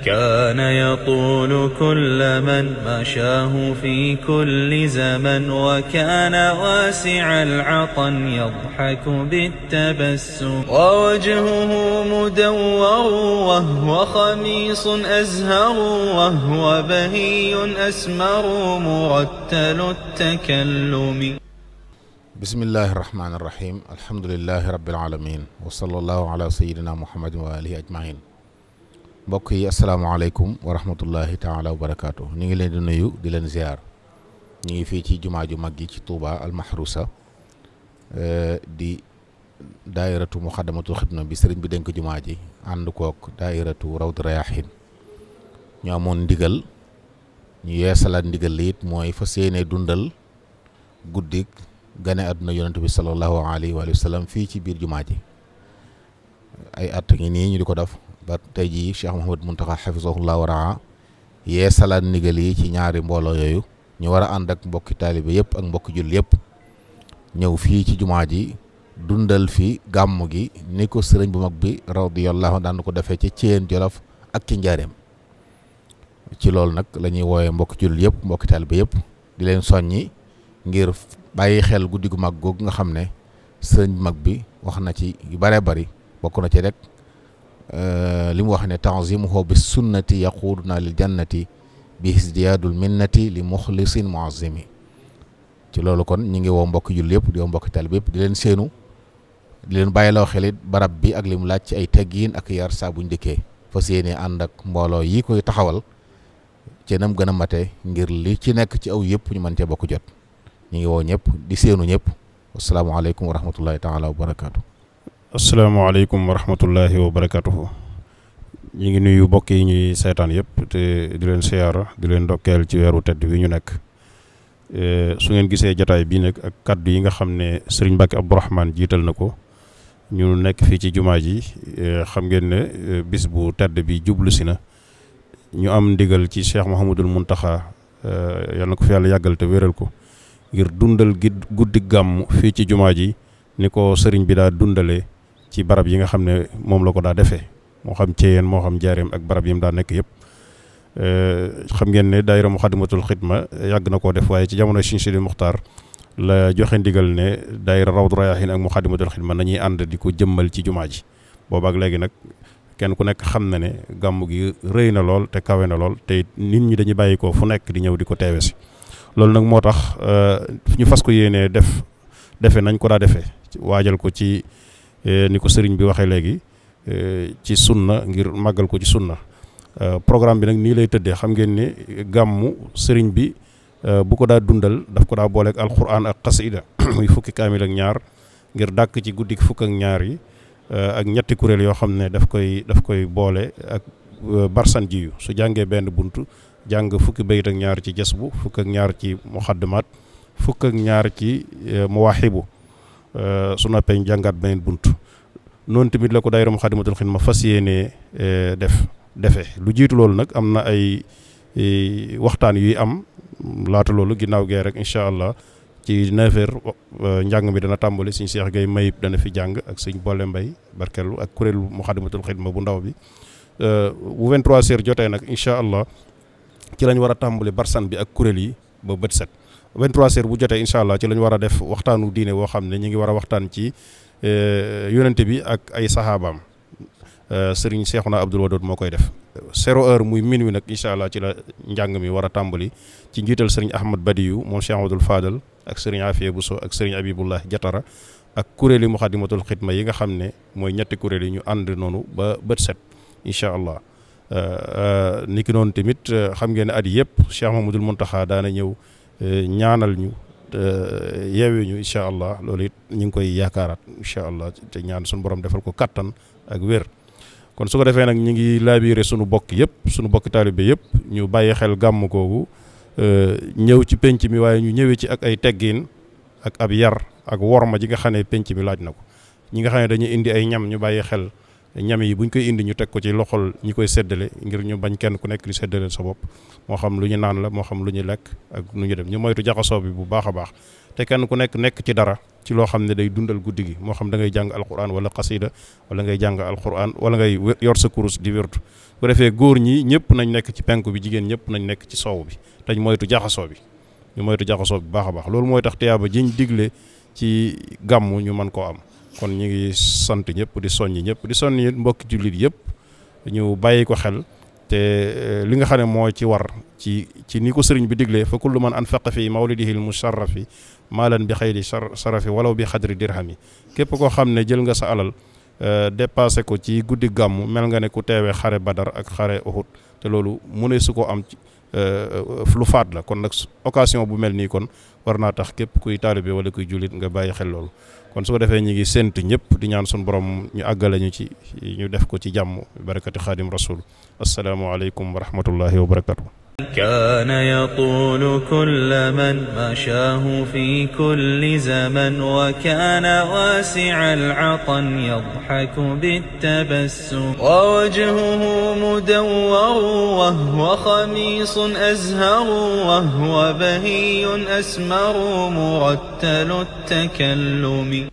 كان يطول كل من مشاه في كل زمن وكان واسع العطن يضحك بالتبسم ووجهه مدور وهو خميص أزهر وهو بهي أسمر مرتل التكلم. بسم الله الرحمن الرحيم الحمد لله رب العالمين وصلى الله على سيدنا محمد وآله أجمعين. mbokk yi asalaamaaleykum wa rahmatullahi taala wa barakaatu. ñu ngi leen di nuyu di leen ziar. ñu ngi fii ci jumaa ju mag gi ci Touba al Mahrousa di daayiratu muxaddamatul xidma bi sëriñ bi dénk jumaa ji ànd kook daayiratu rawdu rayaahin. ñu amoon ndigal ñu yeesalaat ndigal li it mooy fas yéene dundal guddik gane àdduna yonent bi sallallahu alayhi wa sallam fii ci biir jumaa ji ay at ngi nii ñu di ko def ba tey jii Cheikh Mouhamadou Mountakha hafizahullah wa raa yeesalaat ndigal yi ci ñaari mbooloo yooyu ñu war a ànd ak mbokki taalibe yëpp ak mbokki jul yëpp ñëw fii ci jumaa ji dundal fi gàmm gi ni ko sëriñ bu mag bi radiyallahu daan ko defee ci Thiène Jolof ak ci Njaareem. ci loolu nag la ñuy woowee mbokki jul yëpp mbokki taalibe yëpp di leen soññi ngir bàyyi xel guddi gu mag googu nga xam ne sëriñ mag bi wax na ci yu bëree bëri bokk na ci rek li mu wax ne tanzimuhu bi sunnati yaquduna lil jannati bi isdiyaadul minnati li muxlisin muazimi. ci loolu kon ñu ngi woo mbokki jul yëpp di woo mbokki taalibe yëpp di leen séenu di leen bàyyiloo xelit barab bi ak li mu laaj ci ay teggiin ak yar saa buñ dëkkee fas yéene ànd ak mbooloo yi koy taxawal ci nam gën a mate ngir li ci nekk ci aw yëpp ñu mën cee bokk jot. ñu ngi woo ñëpp di séenu ñëpp. asalaamaaleykum wa rahmatullahi taala wa barakaatu. asalaamaaleykum wa rahmatullahi wa barakaatuhu. ñu ngi nuyu mbokk yi ñuy seetaan yëpp te di leen siyaara di leen ndokkeel ci weeru tedd wi ñu nekk. su ngeen gisee jataay bii nag ak kaddu yi nga xam ne sëriñ Mbacke Abdourahmane jiital na ko ñu nekk fii ci jumaa ji xam ngeen ne bis bu tedd bi jublu si na ñu am ndigal ci Cheikh Mouhamadul Mountakha yal na ko fi yàlla yàggal te wéral ko ngir dundal guddi gàmm fii ci jumaa ji ni ko sëriñ bi daa dundalee ci barab yi nga xam ne moom la ko daa defee moo xam Thièyeen moo xam Njaareem ak barab yi mu daa nekk yëpp. xam ngeen ne daayira Muxaddamatul Xidma yàgg na koo def waaye ci jamono Sëriñ Sidi Muxtaar la joxe ndigal ne daayira Rawdu Rayaahin ak Muxaddamatul Xidma nañuy ànd di ko jëmmal ci jumaa ji. boobaak léegi nag kenn ku nekk xam na ne gàmm gi rëy na lool te kawe na lool te nit ñi dañuy bàyyi ko fu nekk di ñëw di ko teewe si. loolu nag moo tax ñu fas ko yéenee defe nañ ko daa defee waajal ko ci ni ko sëriñ bi waxee léegi ci sunna ngir màggal ko ci sunna. programme bi nag nii lay tëddee xam ngeen ne gàmmu sëriñ bi bu ko daa dundal daf ko daa booleeg alquran ak xasida muy fukki kaamil ak ñaar ngir dàkk ci guddi fukk ak ñaar yi ak ñetti kuréel yoo xam ne daf koy boole ak barsan jiyu su jàngee benn buntu jàng fukki bayit ak ñaar ci jasbu fukk ak ñaar ci muxaddamaat fukk ak ñaar ci muwaaxibu su noppee jàngaat beneen buntu noonu tamit la ko daayira Muxaddamatul Xidma fas yéenee defe lu jiitu loolu nag am na ay waxtaan yuy am laata loolu ginnaaw gee rek incha allah ci 9h njàng mi dana tàmbali suñ Cheikh Gueye Mayib dana fi jàng ak suñ Boole Mbay barkellu ak kuréelu Muxaddamatul Xidma bu ndaw bi bu 23h jotee nag incha allah ci lañ war a tàmbali barsan bi ak kuréel yi ba bët set 23h bu jotee incha allah ci lañ war a def waxtaanu diine woo xam ne ñu ngi war a waxtaan ci yonente bi ak ay saxaabaam. Sëriñ Seexuna Abdul Wadood moo koy def 0h muy minuit nag incha allah ci la njàng mi war a tàmbali ci njiital sëriñ Ahmad Badiyu moom Cheikh Abdul Fadal ak sëriñ Afiya Buso ak sëriñ Abibullah Jatara ak kuréeli Muxaddamatul Xidma yi nga xam ne mooy ñetti kuréel yi ñu ànd noonu ba bët set incha allah. niki noonu tamit xam ngeen ne at yëpp Cheikh Mamadul Muntaxa daana ñëw ñaanal ñu yeewee ñu incha allah loolu it ñu ngi koy yaakaaraat incha allah te ñaan suñu borom defal ko kattan ak wér. kon su ko defee nag ñu ngi laabiire sunu bokk yëpp sunu bokk taalibe yëpp ñu bàyyi xel gàmm googu ñëw ci penc mi waaye ñu ñëwee ci ak ay teggiin ak ab yar ak worma ji nga xam ne penc mi laaj na ko ñi nga xam ne dañuy indi ay ñam ñu bàyyi xel ñam yi buñ koy indi ñu teg ko ci loxol ñi koy séddale ngir ñu bañ kenn ku nekk di séddale sa bopp moo xam lu ñu naan la moo xam lu ñu lekk ak nu ñu dem ñu moytu jaxasoo bi bu baax a baax te kenn ku nekk ci dara ci loo xam ne day dundal guddi gi moo xam da ngay jàng alquran wala xasida wala ngay jàng alquran wala ngay yor sa kurus di wértu bu defee góor ñi ñëpp nañ nekk ci penku bi jigéen ñëpp nañ nekk ci soow bi te ñu moytu jaxasoo bi baax a baax loolu mooy tax tiyaaba jiñ digle ci gàmmu ñu mën koo am kon ñu ngi sant ñëpp di soññi mbokki jullit yëpp ñu bàyyi ko xel te li nga xam ne moo ci war ci ni ko sëriñ bi diglee fa kullu man anfaqa fi mawlidihi al-musharrafi maalan bi xayri sarafi walaw bi xadri dirhami képp koo xam ne jël nga sa alal dépassé ko ci guddi gàmmu mel nga ne ku teewee xare Badar ak xare Uhud te loolu mu ne su ko am lu faat la kon nag occasion bu mel nii kon war naa tax képp kuy taalibe wala kuy jullit nga bàyyi xel loolu kon su ko defee ñu ngi séntu ñëpp di ñaan suñu borom ñu àggale ñu def ko ci jàmm barakati xaadim rasul assalaamu aleykum wa rahmatullahi wa barakatuh كان يطول كل من مشاه في كل زمن وكان واسع العطن يضحك بالتبسم ووجهه مدور وهو خميص أزهر وهو بهي أسمر مرتل التكلم